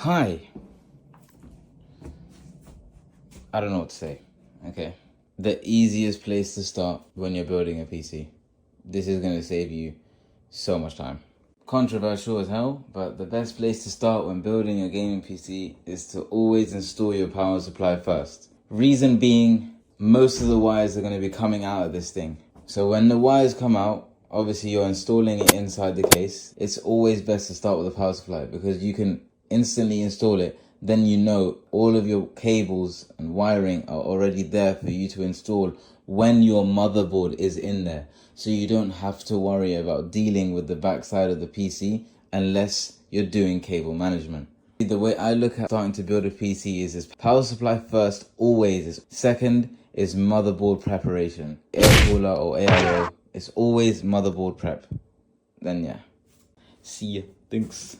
Hi. I don't know what to say. Okay. The easiest place to start when you're building a PC. This is going to save you so much time. Controversial as hell, but the best place to start when building a gaming PC is to always install your power supply first. Reason being, most of the wires are going to be coming out of this thing. So when the wires come out, obviously you're installing it inside the case. It's always best to start with a power supply because you can instantly install it. Then you know all of your cables and wiring are already there for you to install when your motherboard is in there. So you don't have to worry about dealing with the backside of the PC unless you're doing cable management. The way I look at starting to build a PC is power supply first, always. Second is motherboard preparation. Air cooler or AIO, it's always motherboard prep. Then yeah. See ya. Thanks.